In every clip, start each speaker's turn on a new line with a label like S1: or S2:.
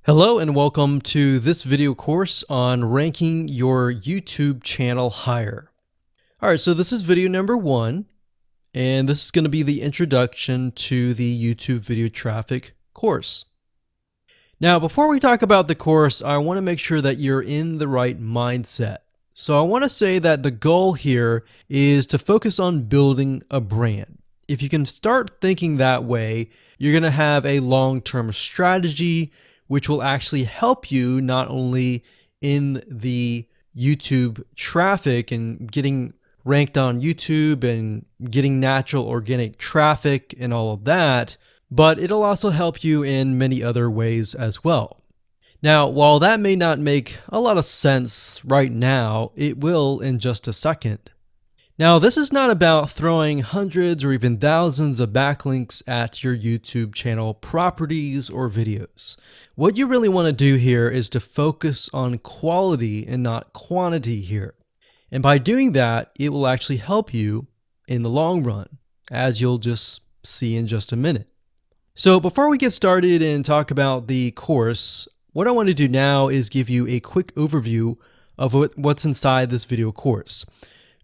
S1: Hello and welcome to this video course on ranking your YouTube channel higher. All right, so this is video number 1, and this is going to be the introduction to the YouTube video traffic course. Now, before we talk about the course, I want to make sure that you're in the right mindset. So I want to say that the goal here is to focus on building a brand. If you can start thinking that way, you're going to have a long-term strategy which will actually help you not only in the YouTube traffic and getting ranked on YouTube and getting natural organic traffic and all of that, but it'll also help you in many other ways as well. Now, while that may not make a lot of sense right now, it will in just a second. Now, this is not about throwing hundreds or even thousands of backlinks at your YouTube channel properties or videos. What you really want to do here is to focus on quality and not quantity here. And by doing that, it will actually help you in the long run, as you'll just see in just a minute. So before we get started and talk about the course, what I want to do now is give you a quick overview of what's inside this video course.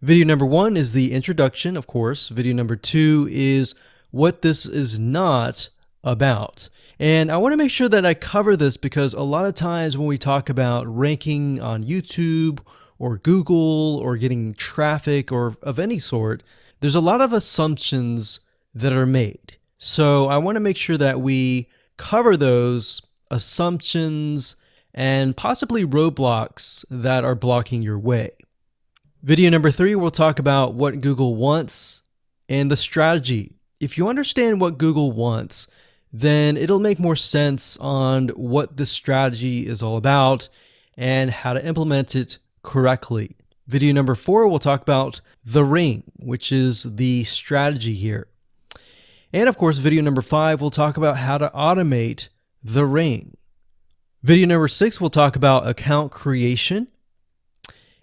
S1: Video number 1 is the introduction, of course. Video number 2 is what this is not about. And I want to make sure that I cover this because a lot of times when we talk about ranking on YouTube or Google or getting traffic or of any sort, there's a lot of assumptions that are made. So I want to make sure that we cover those assumptions and possibly roadblocks that are blocking your way. Video number 3, we'll talk about what Google wants and the strategy. If you understand what Google wants, then it'll make more sense on what the strategy is all about and how to implement it correctly. Video number 4, we'll talk about the ring, which is the strategy here. And of course, video number 5, we'll talk about how to automate the ring. Video number 6, we'll talk about account creation.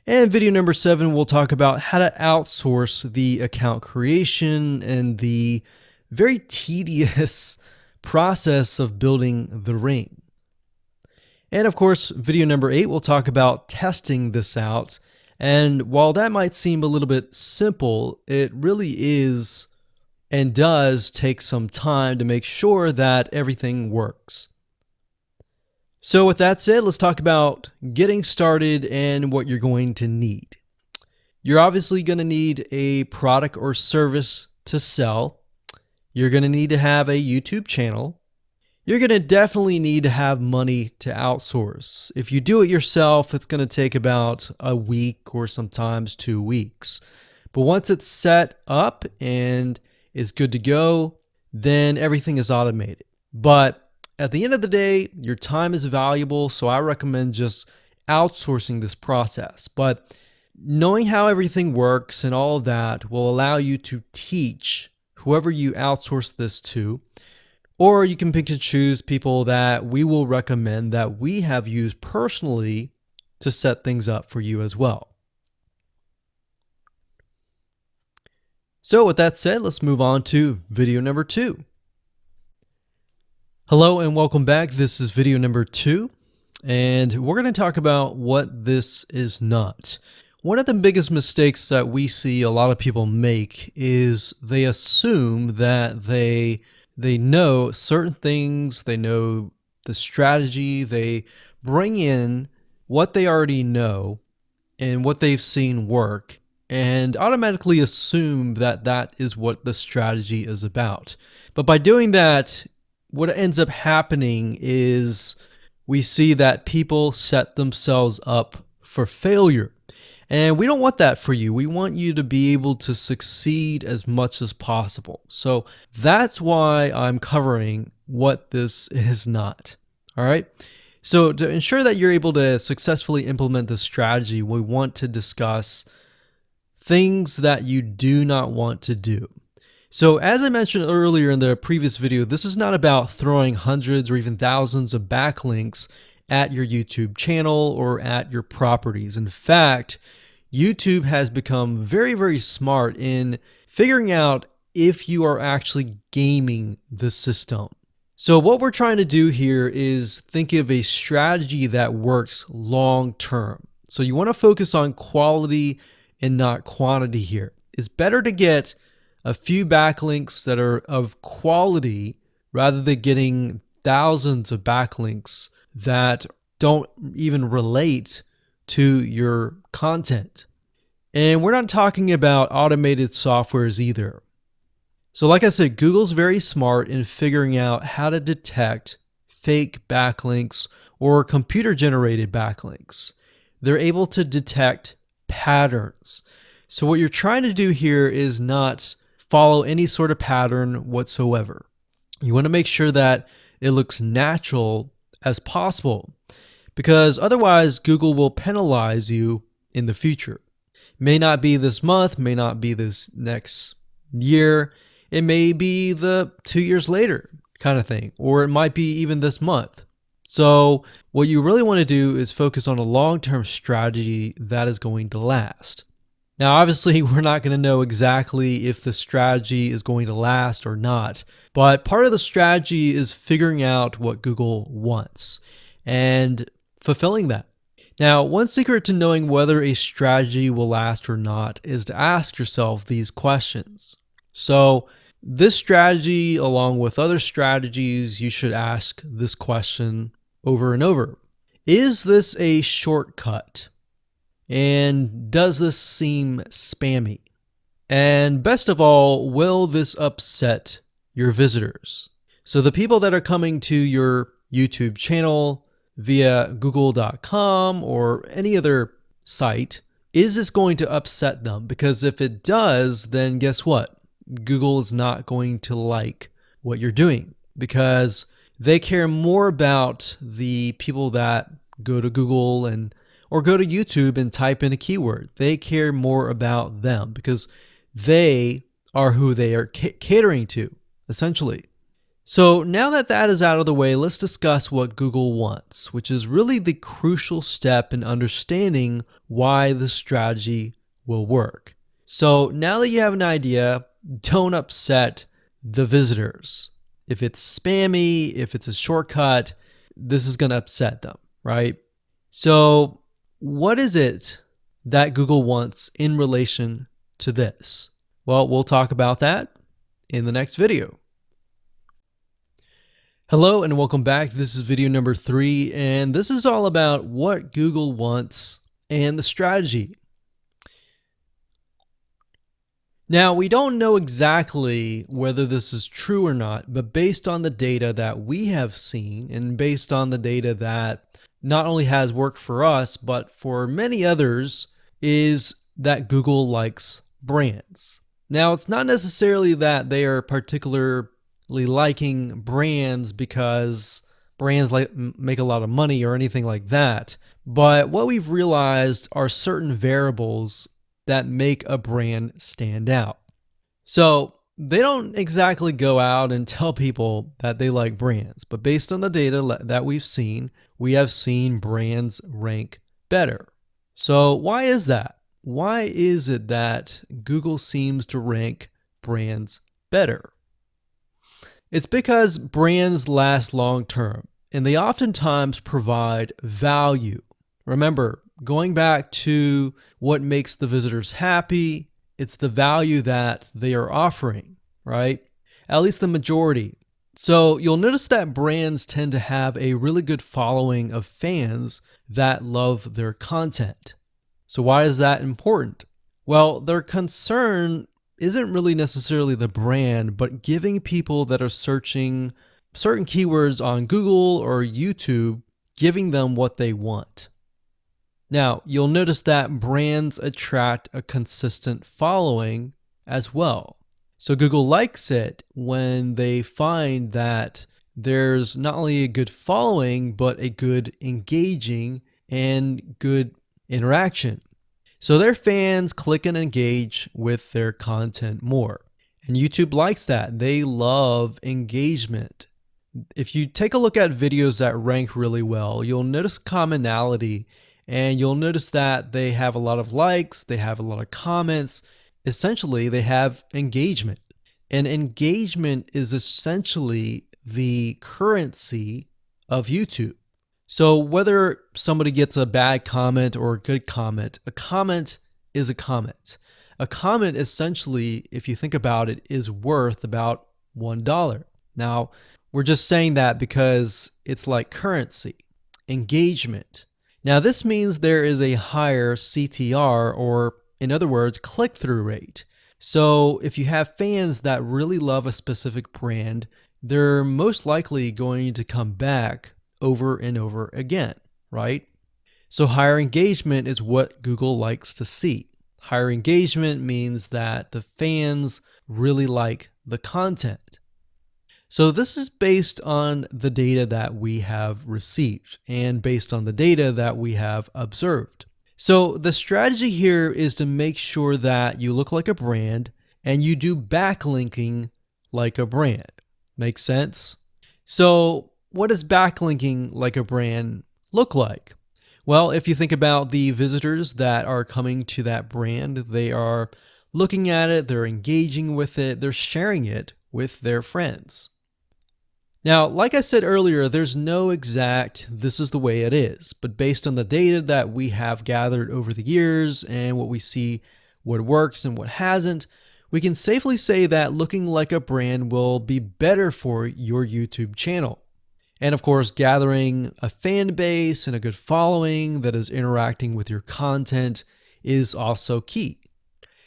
S1: And video number 7, we'll talk about how to outsource the account creation and the very tedious process of building the ring. And of course, video number 8, we'll talk about testing this out. And while that might seem a little bit simple, it really is and does take some time to make sure that everything works. So with that said, let's talk about getting started and what you're going to need. You're obviously going to need a product or service to sell. You're going to need to have a YouTube channel. You're going to definitely need to have money to outsource. If you do it yourself, it's going to take about a week or sometimes 2 weeks. But once it's set up and is good to go, then everything is automated. But at the end of the day, your time is valuable, so I recommend just outsourcing this process. But knowing how everything works and all of that will allow you to teach whoever you outsource this to, or you can pick and choose people that we will recommend that we have used personally to set things up for you as well. So with that said, let's move on to video number 2. Hello and welcome back. This is video number 2, and we're going to talk about what this is not. One of the biggest mistakes that we see a lot of people make is they assume that they know certain things, they know the strategy, they bring in what they already know and what they've seen work, and automatically assume that that is what the strategy is about. But by doing that, what ends up happening is we see that people set themselves up for failure. And we don't want that for you. We want you to be able to succeed as much as possible. So that's why I'm covering what this is not. All right. So to ensure that you're able to successfully implement this strategy, we want to discuss things that you do not want to do. So as I mentioned earlier in the previous video, this is not about throwing hundreds or even thousands of backlinks at your YouTube channel or at your properties. In fact, YouTube has become very, very smart in figuring out if you are actually gaming the system. So what we're trying to do here is think of a strategy that works long term. So you want to focus on quality and not quantity here. It's better to get a few backlinks that are of quality rather than getting thousands of backlinks that don't even relate to your content. And we're not talking about automated softwares either. So like I said, Google's very smart in figuring out how to detect fake backlinks or computer-generated backlinks. They're able to detect patterns. So what you're trying to do here is not follow any sort of pattern whatsoever. You want to make sure that it looks natural as possible, because otherwise Google will penalize you in the future. May not be this month, may not be this next year. It may be the 2 years later kind of thing, or it might be even this month. So what you really want to do is focus on a long-term strategy that is going to last. Now, obviously, we're not going to know exactly if the strategy is going to last or not, but part of the strategy is figuring out what Google wants and fulfilling that. Now, one secret to knowing whether a strategy will last or not is to ask yourself these questions. So this strategy, along with other strategies, you should ask this question over and over. Is this a shortcut? And does this seem spammy? And best of all, will this upset your visitors? So the people that are coming to your YouTube channel via google.com or any other site, is this going to upset them? Because if it does, then guess what? Google is not going to like what you're doing, because they care more about the people that go to Google or go to YouTube and type in a keyword. They care more about them because they are who they are catering to, essentially. So now that that is out of the way, let's discuss what Google wants, which is really the crucial step in understanding why the strategy will work. So now that you have an idea, don't upset the visitors. If it's spammy, if it's a shortcut, this is going to upset them, right? So what is it that Google wants in relation to this? Well, we'll talk about that in the next video. Hello and welcome back. This is video number 3, and this is all about what Google wants and the strategy. Now, we don't know exactly whether this is true or not, but based on the data that we have seen and based on the data that not only has worked for us, but for many others, is that Google likes brands. Now, it's not necessarily that they are particularly liking brands because brands make a lot of money or anything like that, but what we've realized are certain variables that make a brand stand out. So they don't exactly go out and tell people that they like brands, but based on the data that we have seen brands rank better. So why is that? Why is it that Google seems to rank brands better? It's because brands last long term, and they oftentimes provide value. Remember, going back to what makes the visitors happy, it's the value that they are offering, right? At least the majority. So you'll notice that brands tend to have a really good following of fans that love their content. So why is that important? Well, their concern isn't really necessarily the brand, but giving people that are searching certain keywords on Google or YouTube, giving them what they want. Now, you'll notice that brands attract a consistent following as well. So Google likes it when they find that there's not only a good following, but a good engaging and good interaction. So their fans click and engage with their content more. And YouTube likes that. They love engagement. If you take a look at videos that rank really well, you'll notice commonality, and you'll notice that they have a lot of likes, they have a lot of comments. Essentially, they have engagement. And engagement is essentially the currency of YouTube. So whether somebody gets a bad comment or a good comment, a comment is a comment. A comment essentially, if you think about it, is worth about $1. Now, we're just saying that because it's like currency, engagement. Now, this means there is a higher CTR, or in other words, click-through rate. So if you have fans that really love a specific brand, they're most likely going to come back over and over again, right? So higher engagement is what Google likes to see. Higher engagement means that the fans really like the content. So this is based on the data that we have received and based on the data that we have observed. So the strategy here is to make sure that you look like a brand and you do backlinking like a brand. Make sense? So what does backlinking like a brand look like? Well, if you think about the visitors that are coming to that brand, they are looking at it, they're engaging with it, they're sharing it with their friends. Now, like I said earlier, there's no exact this is the way it is, but based on the data that we have gathered over the years and what we see, what works and what hasn't, we can safely say that looking like a brand will be better for your YouTube channel. And of course, gathering a fan base and a good following that is interacting with your content is also key.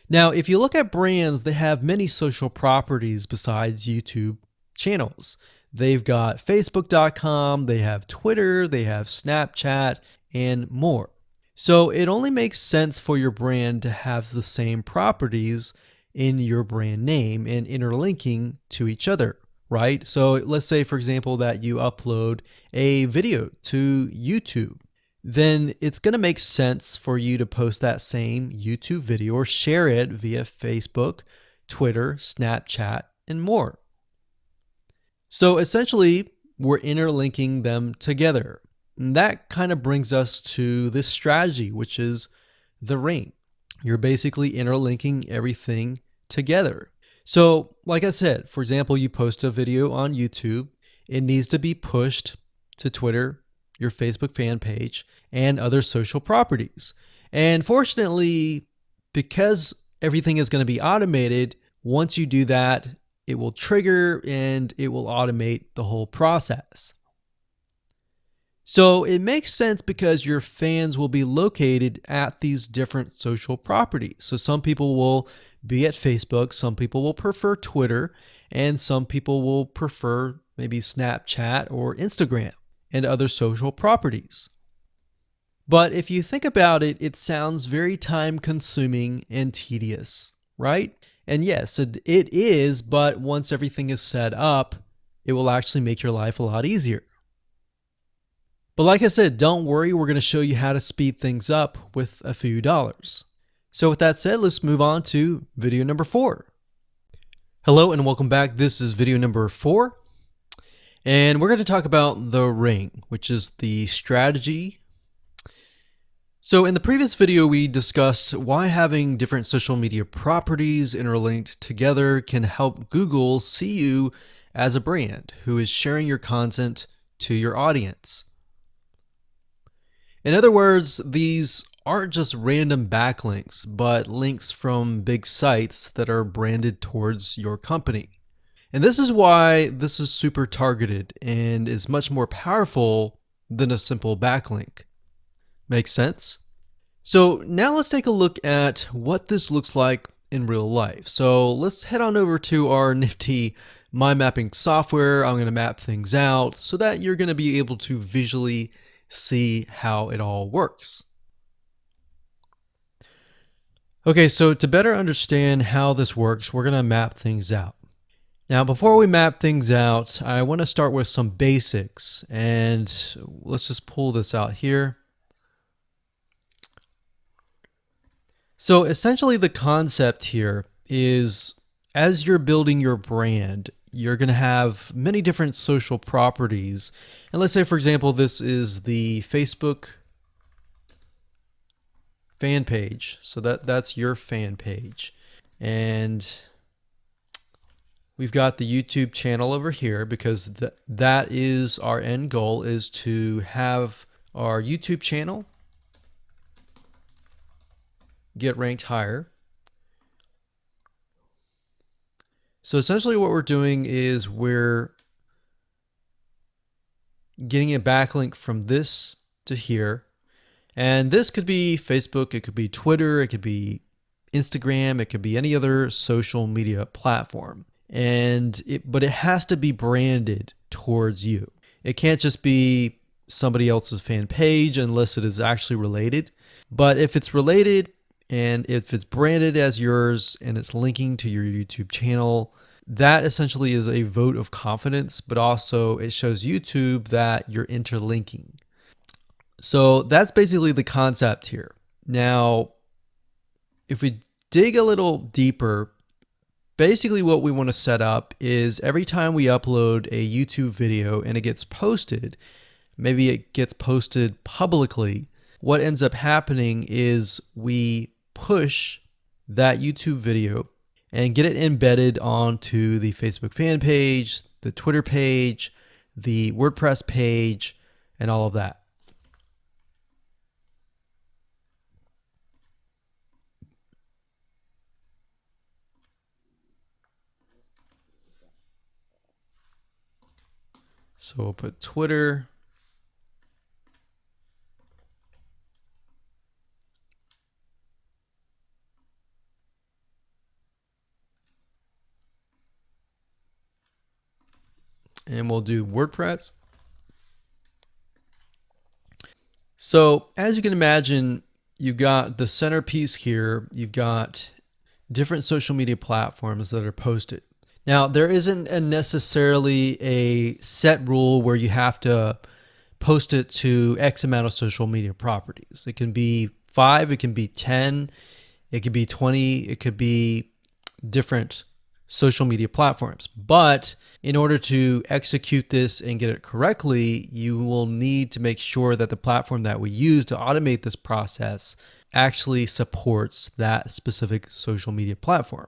S1: Now, if you look at brands, they have many social properties besides YouTube channels. They've got Facebook.com, they have Twitter, they have Snapchat, and more. So it only makes sense for your brand to have the same properties in your brand name and interlinking to each other, right? So let's say, for example, that you upload a video to YouTube. Then it's going to make sense for you to post that same YouTube video or share it via Facebook, Twitter, Snapchat, and more. So essentially, we're interlinking them together. And that kind of brings us to this strategy, which is the ring. You're basically interlinking everything together. So like I said, for example, you post a video on YouTube, it needs to be pushed to Twitter, your Facebook fan page, and other social properties. And fortunately, because everything is going to be automated, once you do that, it will trigger and it will automate the whole process. So it makes sense because your fans will be located at these different social properties. So some people will be at Facebook, some people will prefer Twitter, and some people will prefer maybe Snapchat or Instagram and other social properties. But if you think about it, it sounds very time consuming and tedious, right? And yes, it is, but once everything is set up, it will actually make your life a lot easier. But like I said, don't worry, we're going to show you how to speed things up with a few dollars. So with that said, let's move on to video number 4. Hello and welcome back. This is video number 4. And we're going to talk about the ring, which is the strategy. So in the previous video, we discussed why having different social media properties interlinked together can help Google see you as a brand who is sharing your content to your audience. In other words, these aren't just random backlinks, but links from big sites that are branded towards your company. And this is why this is super targeted and is much more powerful than a simple backlink. Make sense? So now let's take a look at what this looks like in real life. So let's head on over to our nifty mind mapping software. I'm going to map things out so that you're going to be able to visually see how it all works. Okay, so to better understand how this works, we're going to map things out. Now, before we map things out, I want to start with some basics, and let's just pull this out here. So essentially the concept here is as you're building your brand, you're going to have many different social properties. And let's say, for example, this is the Facebook fan page. So that's your fan page. And We've got the YouTube channel over here because that is our end goal, is to have our YouTube channel get ranked higher. So essentially what we're doing is we're getting a backlink from this to here. And this could be Facebook, it could be Twitter, it could be Instagram, it could be any other social media platform. But it has to be branded towards you. It can't just be somebody else's fan page unless it is actually related. But if it's related and if it's branded as yours and it's linking to your YouTube channel, that essentially is a vote of confidence, but also it shows YouTube that you're interlinking. So that's basically the concept here. Now, if we dig a little deeper, basically what we want to set up is every time we upload a YouTube video and it gets posted, maybe it gets posted publicly, what ends up happening is we push that YouTube video and get it embedded onto the Facebook fan page, the Twitter page, the WordPress page, and all of that. So we'll put Twitter. And we'll do WordPress. So as you can imagine, you've got the centerpiece here. You've got different social media platforms that are posted. Now, there isn't necessarily a set rule where you have to post it to X amount of social media properties. It can be 5, it can be 10, it could be 20, it could be different social media platforms. But in order to execute this and get it correctly, you will need to make sure that the platform that we use to automate this process actually supports that specific social media platform.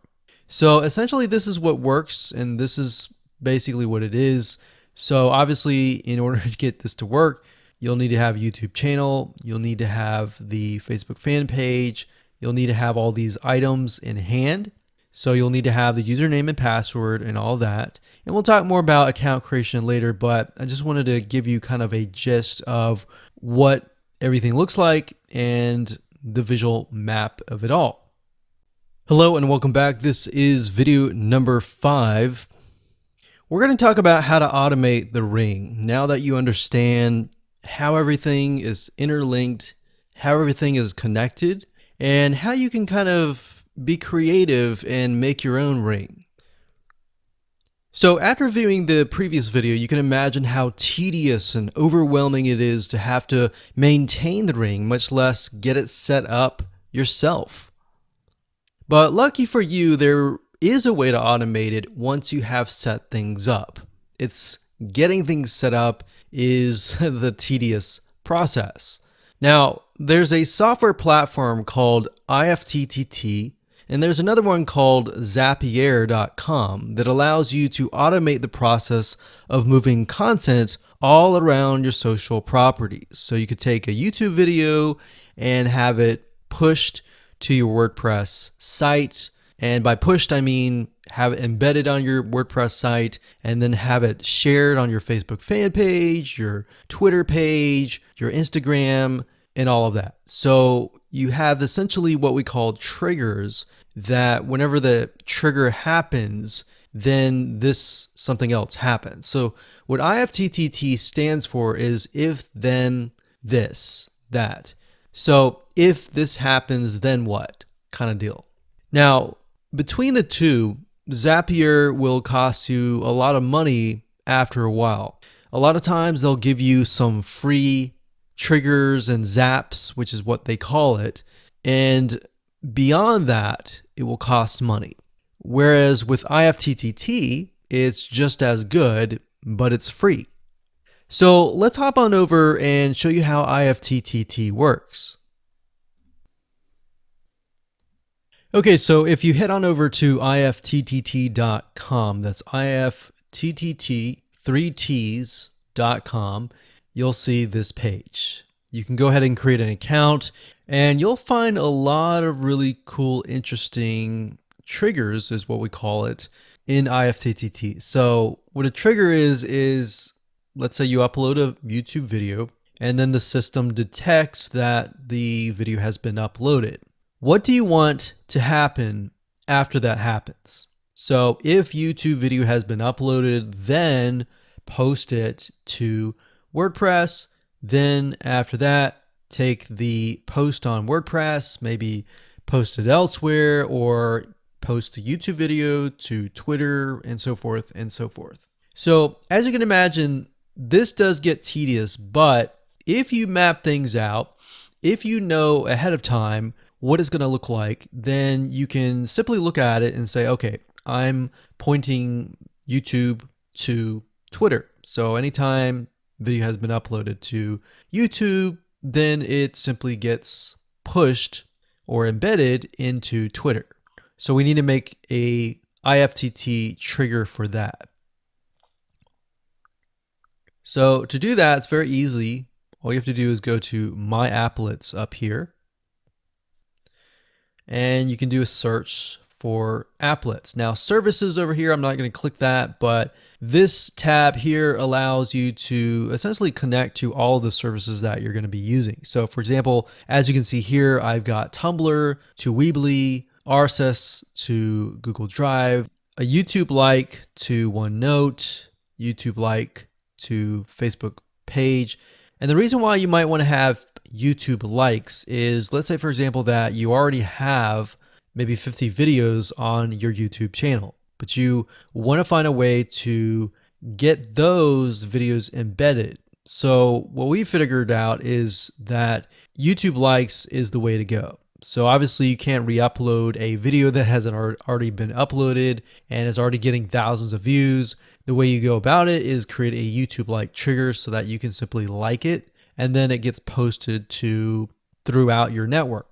S1: So essentially this is what works, and this is basically what it is. So obviously in order to get this to work, you'll need to have a YouTube channel, you'll need to have the Facebook fan page, you'll need to have all these items in hand. So you'll need to have the username and password and all that. And we'll talk more about account creation later, but I just wanted to give you kind of a gist of what everything looks like and the visual map of it all. Hello and welcome back. This is video number 5. We're going to talk about how to automate the ring. Now that you understand how everything is interlinked, how everything is connected, and how you can kind of be creative and make your own ring. So after viewing the previous video, you can imagine how tedious and overwhelming it is to have to maintain the ring, much less get it set up yourself. But lucky for you, there is a way to automate it once you have set things up. It's getting things set up is the tedious process. Now, there's a software platform called IFTTT, and there's another one called Zapier.com that allows you to automate the process of moving content all around your social properties. So you could take a YouTube video and have it pushed to your WordPress site. And by pushed, I mean have it embedded on your WordPress site and then have it shared on your Facebook fan page, your Twitter page, your Instagram, and all of that. So you have essentially what we call triggers that whenever the trigger happens, then something else happens. So what IFTTT stands for is if, then, this, that. So if this happens, then what kind of deal. Now, between the two, Zapier will cost you a lot of money after a while. A lot of times they'll give you some free triggers and zaps, which is what they call it. And beyond that, it will cost money. Whereas with IFTTT, it's just as good, but it's free. So let's hop on over and show you how IFTTT works. Okay, so if you head on over to ifttt.com, that's ifttt, 3ts.com, you'll see this page. You can go ahead and create an account, and you'll find a lot of really cool, interesting triggers, is what we call it, in ifttt. So what a trigger is let's say you upload a YouTube video, and then the system detects that the video has been uploaded. What do you want to happen after that happens? So if YouTube video has been uploaded, then post it to WordPress. Then after that, take the post on WordPress, maybe post it elsewhere, or post the YouTube video to Twitter, and so forth and so forth. So as you can imagine, this does get tedious, but if you map things out, if you know ahead of time what it's going to look like, then you can simply look at it and say, okay, I'm pointing YouTube to Twitter. So anytime video has been uploaded to YouTube, then it simply gets pushed or embedded into Twitter. So we need to make a IFTTT trigger for that. So to do that, it's very easy. All you have to do is go to My Applets up here, and you can do a search for applets. Now services over here, I'm not going to click that, but this tab here allows you to essentially connect to all the services that you're going to be using. So for example, as you can see here, I've got Tumblr to Weebly, RSS to Google Drive, a YouTube like to OneNote, YouTube like to Facebook page. And the reason why you might want to have YouTube likes is, let's say for example that you already have maybe 50 videos on your YouTube channel, but you want to find a way to get those videos embedded. So what we figured out is that YouTube likes is the way to go. So obviously you can't re-upload a video that hasn't already been uploaded and is already getting thousands of views. The way you go about it is create a YouTube like trigger so that you can simply like it, and then it gets posted to throughout your network.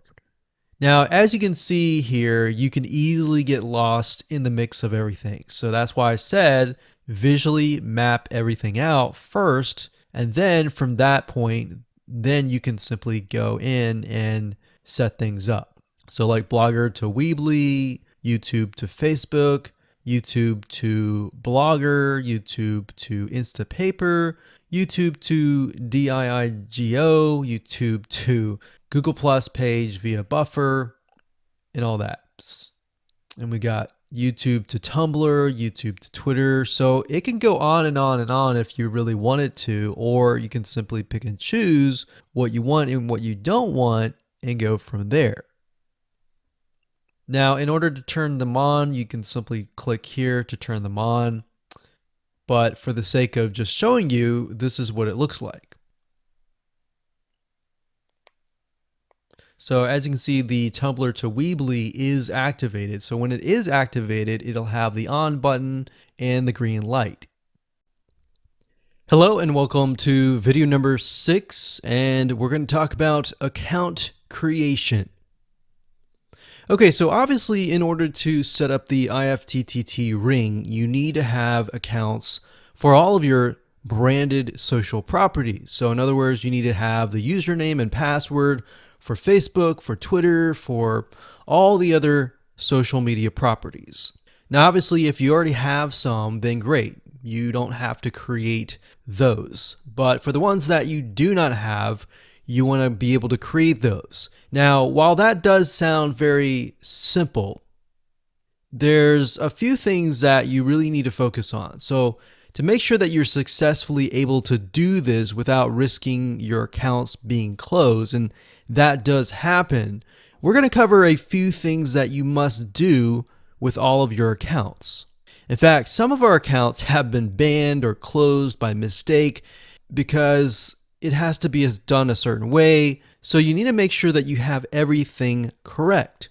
S1: Now, as you can see here, you can easily get lost in the mix of everything. So that's why I said visually map everything out first, and then from that point, then you can simply go in and set things up. So like Blogger to Weebly, YouTube to Facebook, YouTube to Blogger, YouTube to Instapaper, YouTube to DIIGO, YouTube to Google Plus page via Buffer, and all that. And we got YouTube to Tumblr, YouTube to Twitter. So it can go on and on and on if you really want it to, or you can simply pick and choose what you want and what you don't want and go from there. Now, in order to turn them on, you can simply click here to turn them on. But for the sake of just showing you, this is what it looks like. So as you can see, the Tumblr to Weebly is activated. So when it is activated, it'll have the on button and the green light. Hello and welcome to video number 6, and we're going to talk about account creation. Okay, so obviously in order to set up the IFTTT ring, you need to have accounts for all of your branded social properties. So in other words, you need to have the username and password for Facebook, for Twitter, for all the other social media properties. Now, obviously, if you already have some, then great. You don't have to create those. But for the ones that you do not have, you want to be able to create those. Now, while that does sound very simple, there's a few things that you really need to focus on. So to make sure that you're successfully able to do this without risking your accounts being closed, and that does happen, we're going to cover a few things that you must do with all of your accounts. In fact, some of our accounts have been banned or closed by mistake because it has to be done a certain way. So you need to make sure that you have everything correct.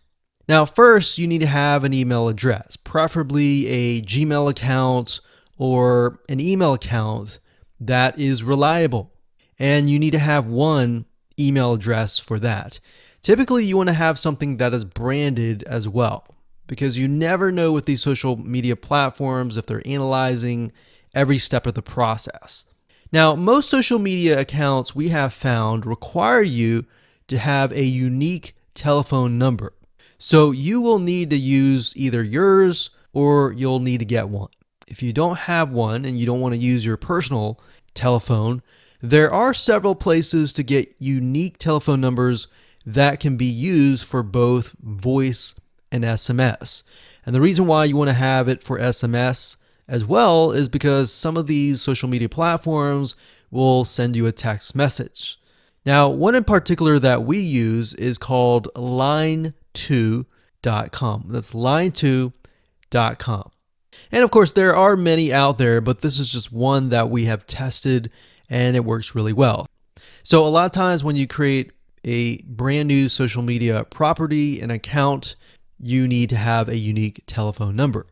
S1: Now, first, you need to have an email address, preferably a Gmail account or an email account that is reliable. And you need to have one email address for that. Typically, you want to have something that is branded as well, because you never know with these social media platforms if they're analyzing every step of the process. Now, most social media accounts we have found require you to have a unique telephone number. So you will need to use either yours or you'll need to get one. If you don't have one and you don't want to use your personal telephone, there are several places to get unique telephone numbers that can be used for both voice and SMS. And the reason why you want to have it for SMS as well is because some of these social media platforms will send you a text message. Now, one in particular that we use is called line2.com. That's line2.com. And of course, there are many out there, but this is just one that we have tested and it works really well. So a lot of times when you create a brand new social media property, an account, you need to have a unique telephone number.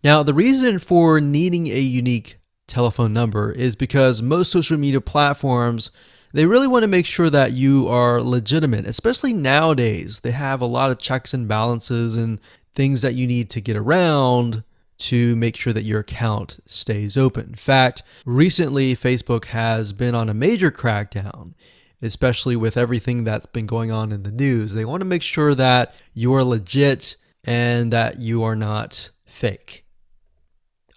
S1: Now, the reason for needing a unique telephone number is because most social media platforms, they really want to make sure that you are legitimate, especially nowadays. They have a lot of checks and balances and things that you need to get around to make sure that your account stays open. In fact, recently Facebook has been on a major crackdown, especially with everything that's been going on in the news. They want to make sure that you are legit and that you are not fake.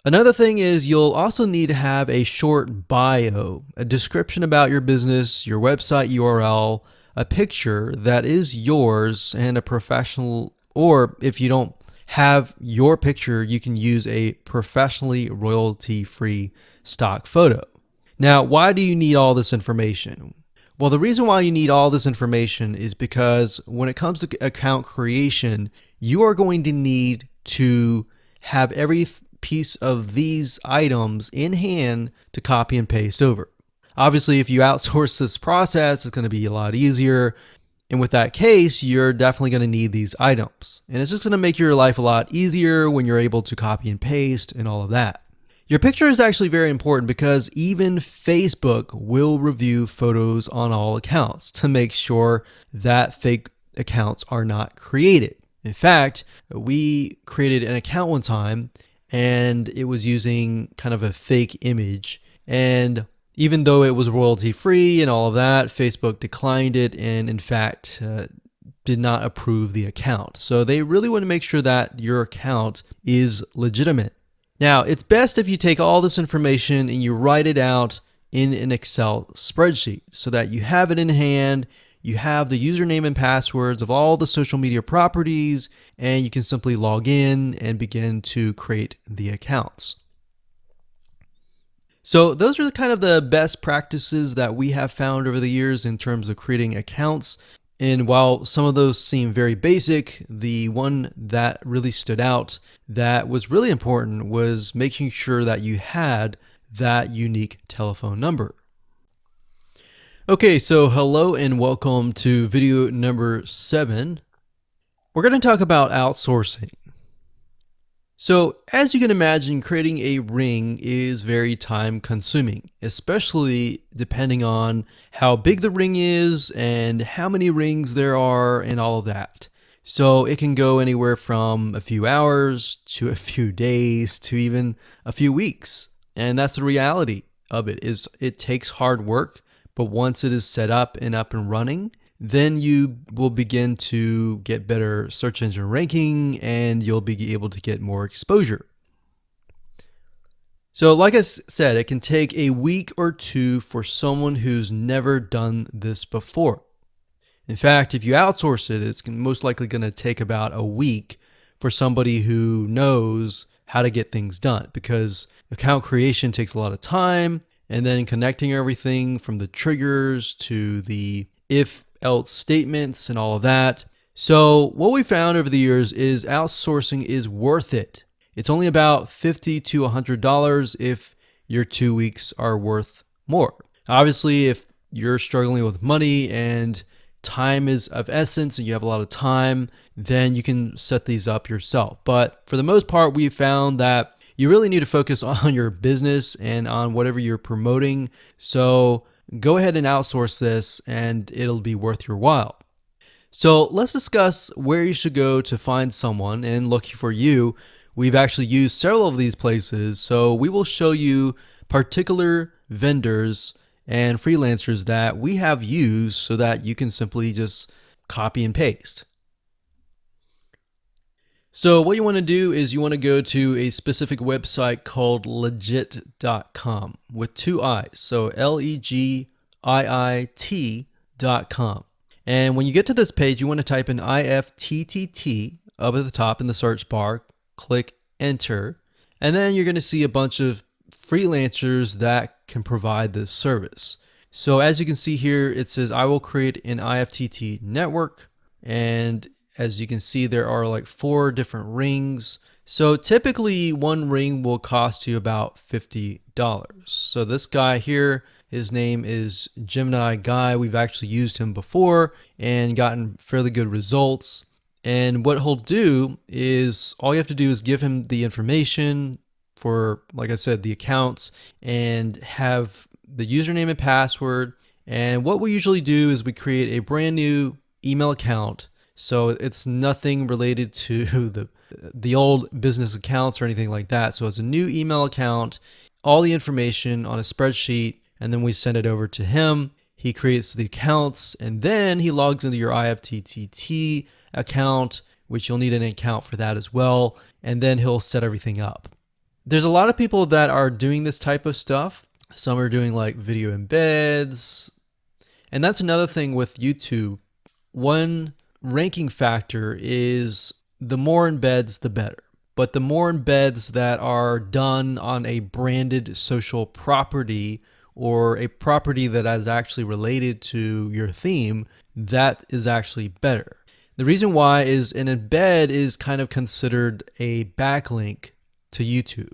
S1: Another thing is you'll also need to have a short bio, a description about your business, your website URL, a picture that is yours, and a professional, or if you don't have your picture, you can use a professionally royalty-free stock photo. Now, why do you need all this information? Well, the reason why you need all this information is because when it comes to account creation, you are going to need to have every piece of these items in hand to copy and paste over. Obviously, if you outsource this process, it's going to be a lot easier. And with that case, you're definitely going to need these items. And it's just going to make your life a lot easier when you're able to copy and paste and all of that. Your picture is actually very important because even Facebook will review photos on all accounts to make sure that fake accounts are not created. In fact, we created an account one time and it was using kind of a fake image. And even though it was royalty free and all of that, Facebook declined it and in fact did not approve the account. So they really want to make sure that your account is legitimate. Now, it's best if you take all this information and you write it out in an Excel spreadsheet so that you have it in hand. You have the username and passwords of all the social media properties, and you can simply log in and begin to create the accounts. So those are kind of the best practices that we have found over the years in terms of creating accounts. And while some of those seem very basic, the one that really stood out that was really important was making sure that you had that unique telephone number. Okay, so hello and welcome to video number 7. We're going to talk about outsourcing. So as you can imagine, creating a ring is very time consuming, especially depending on how big the ring is and how many rings there are and all of that. So it can go anywhere from a few hours to a few days to even a few weeks. And that's the reality of it, is it takes hard work. But once it is set up and running, then you will begin to get better search engine ranking and you'll be able to get more exposure. So like I said, it can take a week or two for someone who's never done this before. In fact, if you outsource it, it's most likely going to take about a week for somebody who knows how to get things done, because account creation takes a lot of time. And then connecting everything from the triggers to the if-else statements and all of that. So what we found over the years is outsourcing is worth it. It's only about $50 to $100 if your 2 weeks are worth more. Obviously, if you're struggling with money and time is of essence and you have a lot of time, then you can set these up yourself. But for the most part, we found that you really need to focus on your business and on whatever you're promoting. So go ahead and outsource this and it'll be worth your while. So let's discuss where you should go to find someone, and lucky for you, we've actually used several of these places. So we will show you particular vendors and freelancers that we have used so that you can simply just copy and paste. So what you want to do is you want to go to a specific website called legit.com with two I's. So LEGIIT.com. And when you get to this page, you want to type in IFTTT up at the top in the search bar, click enter, and then you're going to see a bunch of freelancers that can provide this service. So as you can see here, it says I will create an IFTTT network, and as you can see, there are like 4 different rings. So typically one ring will cost you about $50. So this guy here, his name is Gemini Guy. We've actually used him before and gotten fairly good results. And what he'll do is all you have to do is give him the information for, like I said, the accounts, and have the username and password. And what we usually do is we create a brand new email account. So it's nothing related to the old business accounts or anything like that. So it's a new email account, all the information on a spreadsheet, and then we send it over to him. He creates the accounts, and then he logs into your IFTTT account, which you'll need an account for that as well, and then he'll set everything up. There's a lot of people that are doing this type of stuff. Some are doing like video embeds, and that's another thing with YouTube. One ranking factor is the more embeds, the better. But the more embeds that are done on a branded social property or a property that is actually related to your theme, that is actually better. The reason why is an embed is kind of considered a backlink to YouTube.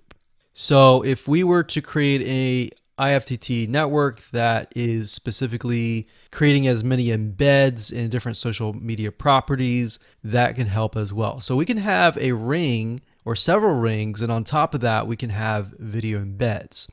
S1: So if we were to create a IFTTT network that is specifically creating as many embeds in different social media properties, that can help as well. So we can have a ring or several rings, and on top of that, we can have video embeds.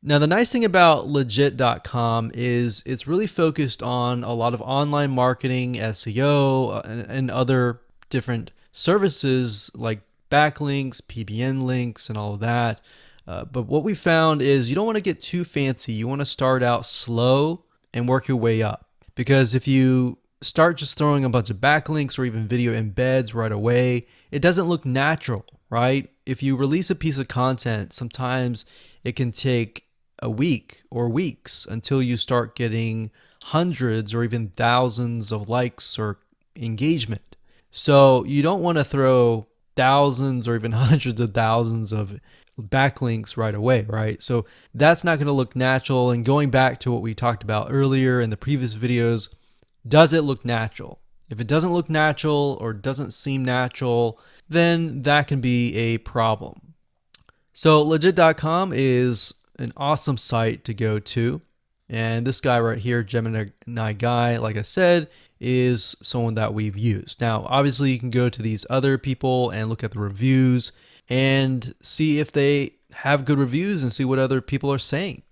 S1: Now, the nice thing about legit.com is it's really focused on a lot of online marketing, SEO, and other different services like backlinks, PBN links, and all of that. But what we found is you don't want to get too fancy. You want to start out slow and work your way up. Because if you start just throwing a bunch of backlinks or even video embeds right away, it doesn't look natural, right? If you release a piece of content, sometimes it can take a week or weeks until you start getting hundreds or even thousands of likes or engagement. So you don't want to throw thousands or even hundreds of thousands of backlinks right away, right? So that's not going to look natural. And going back to what we talked about earlier in the previous videos, does it look natural? If it doesn't look natural or doesn't seem natural, then that can be a problem. So legit.com is an awesome site to go to. And this guy right here, Gemini Guy, like I said, is someone that we've used. Now, obviously, you can go to these other people and look at the reviews and see if they have good reviews and see what other people are saying.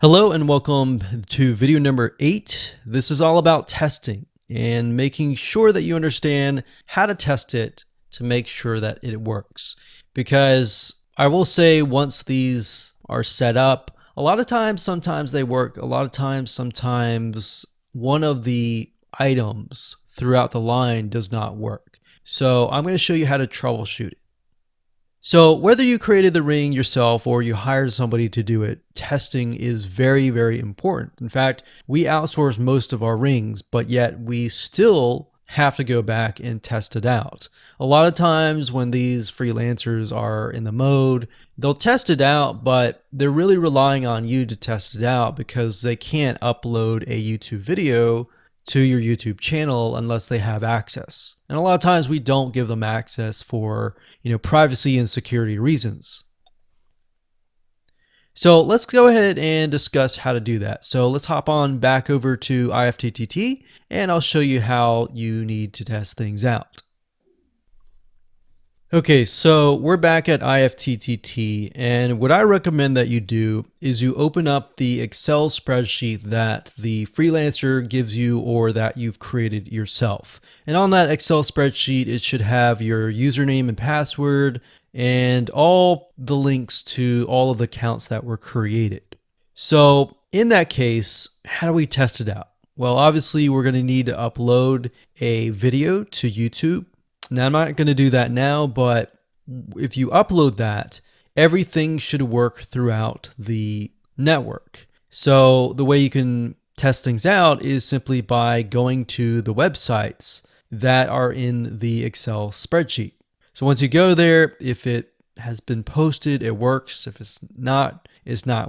S1: Hello and welcome to video number 8. This is all about testing and making sure that you understand how to test it to make sure that it works. Because I will say, once these are set up, a lot of times, sometimes they work. A lot of times, sometimes one of the items throughout the line does not work. So I'm going to show you how to troubleshoot it. So whether you created the ring yourself or you hired somebody to do it, testing is very, very important. In fact, we outsource most of our rings, but yet we still have to go back and test it out. A lot of times when these freelancers are in the mode, they'll test it out, but they're really relying on you to test it out because they can't upload a YouTube video to your YouTube channel unless they have access. And a lot of times we don't give them access for, privacy and security reasons. So let's go ahead and discuss how to do that. So let's hop on back over to IFTTT and I'll show you how you need to test things out. Okay, so we're back at IFTTT, and what I recommend that you do is you open up the Excel spreadsheet that the freelancer gives you or that you've created yourself. And on that Excel spreadsheet, it should have your username and password and all the links to all of the accounts that were created. So in that case, how do we test it out? Well, obviously we're going to need to upload a video to YouTube. Now, I'm not going to do that now, but if you upload that, everything should work throughout the network. So the way you can test things out is simply by going to the websites that are in the Excel spreadsheet. So once you go there, if it has been posted, it works. If it's not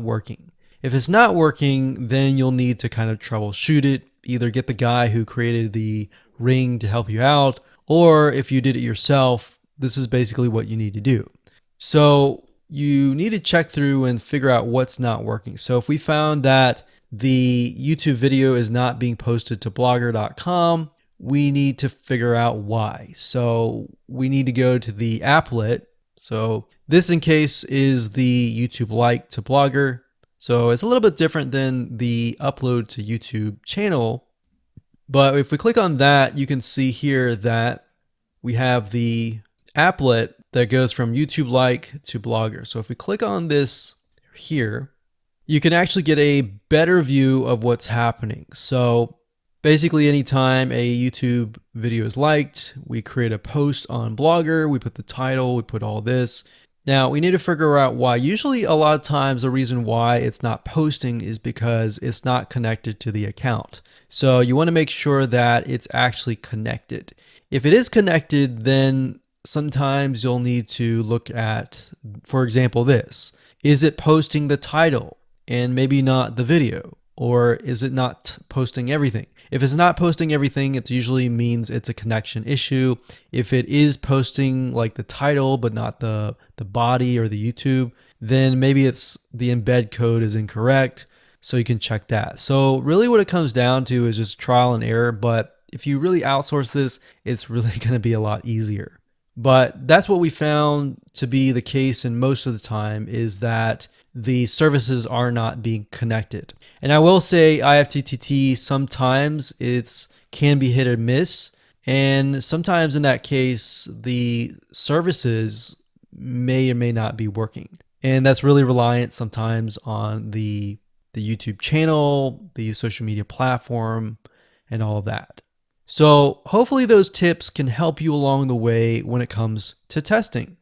S1: working. If it's not working, then you'll need to kind of troubleshoot it. Either get the guy who created the ring to help you out, or if you did it yourself, this is basically what you need to do. So you need to check through and figure out what's not working. So if we found that the YouTube video is not being posted to blogger.com, we need to figure out why. So we need to go to the applet. So this in case is the YouTube like to Blogger. So it's a little bit different than the upload to YouTube channel. But if we click on that, you can see here that we have the applet that goes from YouTube like to Blogger. So if we click on this here, you can actually get a better view of what's happening. So basically anytime a YouTube video is liked, we create a post on Blogger, we put the title, we put all this. Now we need to figure out why. Usually a lot of times the reason why it's not posting is because it's not connected to the account. So you want to make sure that it's actually connected. If it is connected, then sometimes you'll need to look at, for example, this. Is it posting the title and maybe not the video? Or is it not posting everything? If it's not posting everything, it usually means it's a connection issue. If it is posting like the title, but not the body or the YouTube, then maybe it's the embed code is incorrect. So you can check that. So really what it comes down to is just trial and error. But if you really outsource this, it's really going to be a lot easier. But that's what we found to be the case, and most of the time is that the services are not being connected. And I will say IFTTT sometimes can be hit or miss, and sometimes in that case the services may or may not be working. And that's really reliant sometimes on the YouTube channel, the social media platform, and all of that. So hopefully those tips can help you along the way when it comes to testing.